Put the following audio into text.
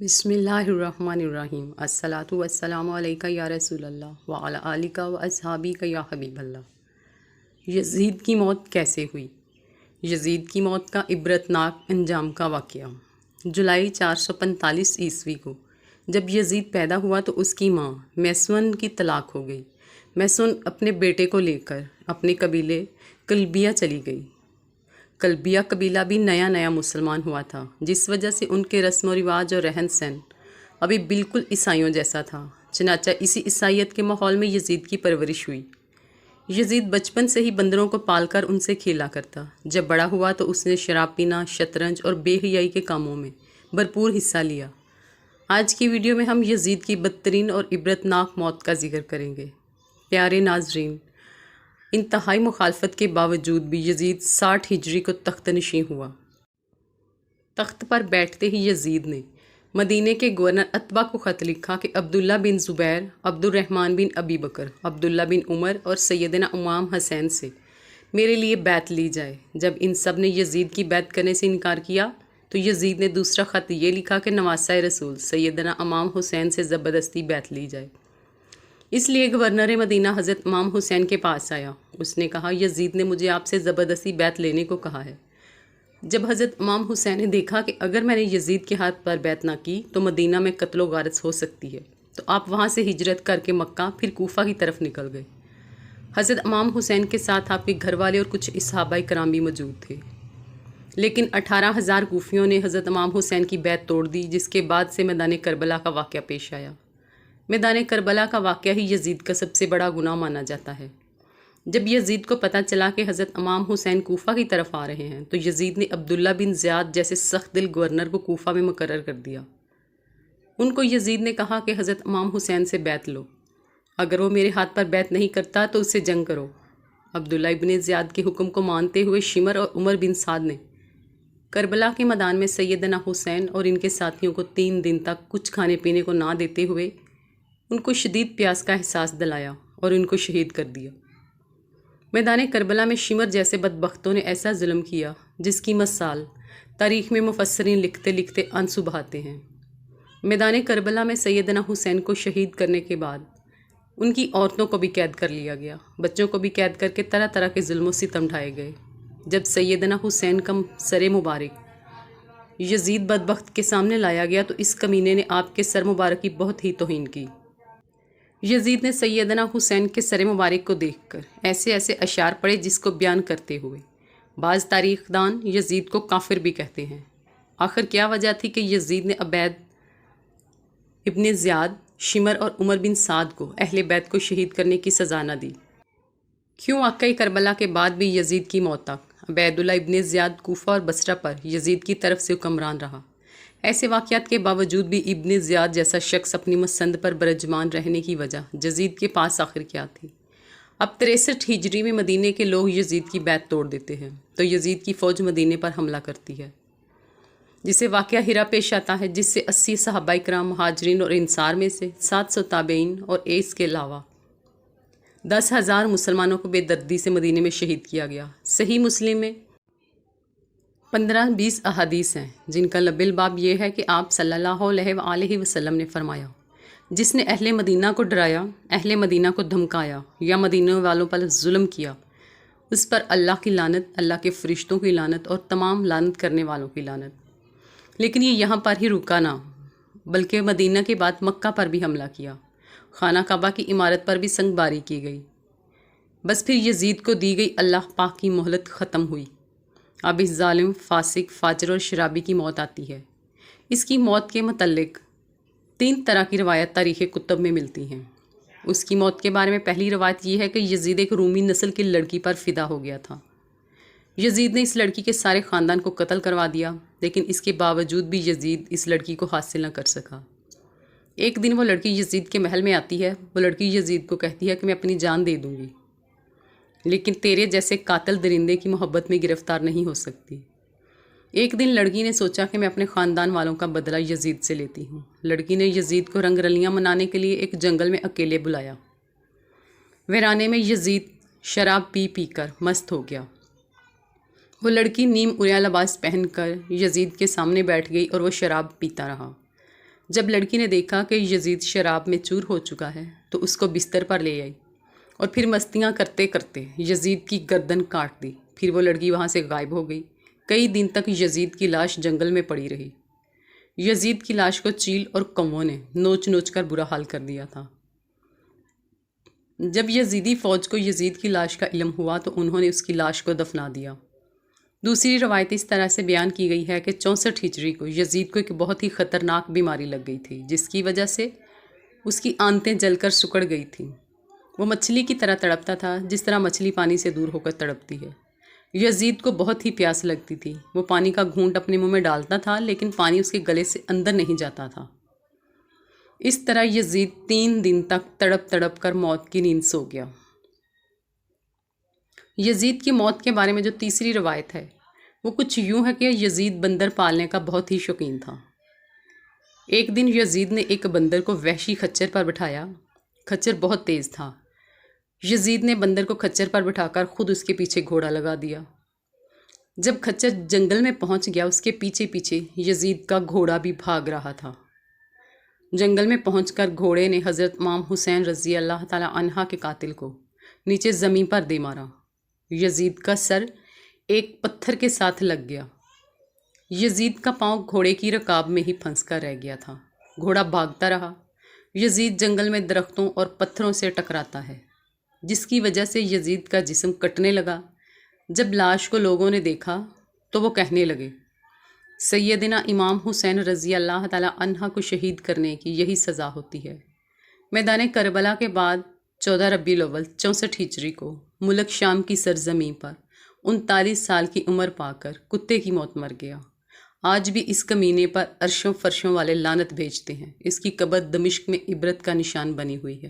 بسم اللہ الرحمن الرحیم الصلاۃ والسلام علیکہ یا رسول اللہ وعلی آلکہ و اصحابکہ یا حبیب اللہ۔ یزید کی موت کیسے ہوئی؟ یزید کی موت کا عبرتناک انجام کا واقعہ۔ جولائی 445 عیسوی کو جب یزید پیدا ہوا تو اس کی ماں میسون کی طلاق ہو گئی۔ میسون اپنے بیٹے کو لے کر اپنے قبیلے کلبیہ چلی گئی۔ کلبیہ قبیلہ بھی نیا مسلمان ہوا تھا، جس وجہ سے ان کے رسم و رواج اور رہن سہن ابھی بالکل عیسائیوں جیسا تھا۔ چنانچہ اسی عیسائیت کے ماحول میں یزید کی پرورش ہوئی۔ یزید بچپن سے ہی بندروں کو پال کر ان سے کھیلا کرتا۔ جب بڑا ہوا تو اس نے شراب پینا، شطرنج اور بے حیائی کے کاموں میں بھرپور حصہ لیا۔ آج کی ویڈیو میں ہم یزید کی بدترین اور عبرتناک موت کا ذکر کریں گے۔ پیارے ناظرین، انتہائی مخالفت کے باوجود بھی یزید 60 ہجری کو تخت نشین ہوا۔ تخت پر بیٹھتے ہی یزید نے مدینے کے گورنر عتبہ کو خط لکھا کہ عبداللہ بن زبیر، عبد الرحمن بن ابی بکر، عبداللہ بن عمر اور سیدنا امام حسین سے میرے لیے بیعت لی جائے۔ جب ان سب نے یزید کی بیعت کرنے سے انکار کیا تو یزید نے دوسرا خط یہ لکھا کہ نواسہ رسول سیدنا امام حسین سے زبردستی بیعت لی جائے۔ اس لیے گورنر مدینہ حضرت امام حسین کے پاس آیا۔ اس نے کہا، یزید نے مجھے آپ سے زبردستی بیعت لینے کو کہا ہے۔ جب حضرت امام حسین نے دیکھا کہ اگر میں نے یزید کے ہاتھ پر بیعت نہ کی تو مدینہ میں قتل و غارت ہو سکتی ہے، تو آپ وہاں سے ہجرت کر کے مکہ پھر کوفہ کی طرف نکل گئے۔ حضرت امام حسین کے ساتھ آپ کے گھر والے اور کچھ صحابہ کرام بھی موجود تھے، لیکن 18,000 کوفیوں نے حضرت امام حسین کی بیعت توڑ دی، جس کے بعد سے میدان کربلا کا واقعہ پیش آیا۔ میدان کربلا کا واقعہ ہی یزید کا سب سے بڑا گناہ مانا جاتا ہے۔ جب یزید کو پتہ چلا کہ حضرت امام حسین کوفہ کی طرف آ رہے ہیں تو یزید نے عبداللہ بن زیاد جیسے سخت دل گورنر کو کوفہ میں مقرر کر دیا۔ ان کو یزید نے کہا کہ حضرت امام حسین سے بیعت لو، اگر وہ میرے ہاتھ پر بیعت نہیں کرتا تو اس سے جنگ کرو۔ عبداللہ ابن زیاد کے حکم کو مانتے ہوئے شمر اور عمر بن سعد نے کربلا کے میدان میں سیدنا حسین اور ان کے ساتھیوں کو 3 دن تک کچھ کھانے پینے کو نہ دیتے ہوئے ان کو شدید پیاس کا احساس دلایا اور ان کو شہید کر دیا۔ میدان کربلا میں شمر جیسے بدبختوں نے ایسا ظلم کیا جس کی مثال تاریخ میں مفسرین لکھتے لکھتے آنسو بہاتے ہیں۔ میدان کربلا میں سیدنا حسین کو شہید کرنے کے بعد ان کی عورتوں کو بھی قید کر لیا گیا، بچوں کو بھی قید کر کے طرح طرح کے ظلم و ستم ڈھائے گئے۔ جب سیدنا حسین کا سر مبارک یزید بدبخت کے سامنے لایا گیا تو اس کمینے نے آپ کے سر مبارک کی بہت ہی توہین کی۔ یزید نے سیدنا حسین کے سر مبارک کو دیکھ کر ایسے اشعار پڑھے جس کو بیان کرتے ہوئے بعض تاریخ دان یزید کو کافر بھی کہتے ہیں۔ آخر کیا وجہ تھی کہ یزید نے عبید ابن زیاد، شمر اور عمر بن سعد کو اہل بیت کو شہید کرنے کی سزا نہ دی؟ کیوں واقعہ کربلا کے بعد بھی یزید کی موت تک عبیداللہ ابن زیاد کوفہ اور بصرہ پر یزید کی طرف سے حکمران رہا؟ ایسے واقعات کے باوجود بھی ابن زیاد جیسا شخص اپنی مسند پر برجمان رہنے کی وجہ یزید کے پاس آخر کیا تھی؟ اب 63 ہجری میں مدینے کے لوگ یزید کی بیعت توڑ دیتے ہیں تو یزید کی فوج مدینے پر حملہ کرتی ہے، جسے واقعہ ہرا پیش آتا ہے، جس سے 80 صحابہ کرام مہاجرین اور انصار میں سے 700 تابعین اور اس کے علاوہ 10,000 مسلمانوں کو بے دردی سے مدینے میں شہید کیا گیا۔ صحیح مسلم میں 15-20 احادیث ہیں جن کا لب الباب یہ ہے کہ آپ صلی اللہ علیہ وآلہ وسلم نے فرمایا، جس نے اہل مدینہ کو ڈرایا، اہل مدینہ کو دھمکایا یا مدینہ والوں پر ظلم کیا، اس پر اللہ کی لعنت، اللہ کے فرشتوں کی لعنت اور تمام لعنت کرنے والوں کی لعنت۔ لیکن یہ یہاں پر ہی رکا نہ، بلکہ مدینہ کے بعد مکہ پر بھی حملہ کیا، خانہ کعبہ کی عمارت پر بھی سنگ باری کی گئی۔ بس پھر یزید کو دی گئی اللہ پاک کی مہلت ختم ہوئی۔ اب اس ظالم، فاسق، فاجر اور شرابی کی موت آتی ہے۔ اس کی موت کے متعلق 3 طرح کی روایت تاریخ کتب میں ملتی ہیں۔ اس کی موت کے بارے میں پہلی روایت یہ ہے کہ یزید ایک رومی نسل کی لڑکی پر فدا ہو گیا تھا۔ یزید نے اس لڑکی کے سارے خاندان کو قتل کروا دیا، لیکن اس کے باوجود بھی یزید اس لڑکی کو حاصل نہ کر سکا۔ ایک دن وہ لڑکی یزید کے محل میں آتی ہے۔ وہ لڑکی یزید کو کہتی ہے کہ میں اپنی جان دے دوں گی، لیکن تیرے جیسے قاتل درندے کی محبت میں گرفتار نہیں ہو سکتی۔ ایک دن لڑکی نے سوچا کہ میں اپنے خاندان والوں کا بدلہ یزید سے لیتی ہوں۔ لڑکی نے یزید کو رنگ رلیاں منانے کے لیے ایک جنگل میں اکیلے بلایا۔ ویرانے میں یزید شراب پی پی کر مست ہو گیا۔ وہ لڑکی نیم عریاں لباس پہن کر یزید کے سامنے بیٹھ گئی اور وہ شراب پیتا رہا۔ جب لڑکی نے دیکھا کہ یزید شراب میں چور ہو چکا ہے تو اس کو بستر پر لے آئی اور پھر مستیاں کرتے کرتے یزید کی گردن کاٹ دی۔ پھر وہ لڑکی وہاں سے غائب ہو گئی۔ کئی دن تک یزید کی لاش جنگل میں پڑی رہی۔ یزید کی لاش کو چیل اور کووں نے نوچ نوچ کر برا حال کر دیا تھا۔ جب یزیدی فوج کو یزید کی لاش کا علم ہوا تو انہوں نے اس کی لاش کو دفنا دیا۔ دوسری روایت اس طرح سے بیان کی گئی ہے کہ 64 ہجری کو یزید کو ایک بہت ہی خطرناک بیماری لگ گئی تھی، جس کی وجہ سے اس کی آنتیں جل کر سکڑ گئی تھیں۔ وہ مچھلی کی طرح تڑپتا تھا، جس طرح مچھلی پانی سے دور ہو کر تڑپتی ہے۔ یزید کو بہت ہی پیاس لگتی تھی۔ وہ پانی کا گھونٹ اپنے منہ میں ڈالتا تھا، لیکن پانی اس کے گلے سے اندر نہیں جاتا تھا۔ اس طرح یزید 3 دن تک تڑپ تڑپ کر موت کی نیند سو گیا۔ یزید کی موت کے بارے میں جو تیسری روایت ہے وہ کچھ یوں ہے کہ یزید بندر پالنے کا بہت ہی شوقین تھا۔ ایک دن یزید نے ایک بندر کو وحشی خچر پر بٹھایا۔ خچر بہت تیز تھا۔ یزید نے بندر کو خچر پر بٹھا کر خود اس کے پیچھے گھوڑا لگا دیا۔ جب خچر جنگل میں پہنچ گیا، اس کے پیچھے پیچھے یزید کا گھوڑا بھی بھاگ رہا تھا۔ جنگل میں پہنچ کر گھوڑے نے حضرت امام حسین رضی اللہ تعالی عنہ کے قاتل کو نیچے زمین پر دے مارا۔ یزید کا سر ایک پتھر کے ساتھ لگ گیا۔ یزید کا پاؤں گھوڑے کی رکاب میں ہی پھنس کر رہ گیا تھا۔ گھوڑا بھاگتا رہا۔ یزید جنگل میں درختوں اور پتھروں سے ٹکراتا ہے، جس کی وجہ سے یزید کا جسم کٹنے لگا۔ جب لاش کو لوگوں نے دیکھا تو وہ کہنے لگے، سیدنا امام حسین رضی اللہ تعالی عنہ کو شہید کرنے کی یہی سزا ہوتی ہے۔ میدان کربلا کے بعد 14 ربیع الاول 64 ہجری کو ملک شام کی سرزمین پر 39 سال کی عمر پا کر کتے کی موت مر گیا۔ آج بھی اس کمینے پر عرشوں فرشوں والے لعنت بھیجتے ہیں۔ اس کی قبر دمشق میں عبرت کا نشان بنی ہوئی ہے۔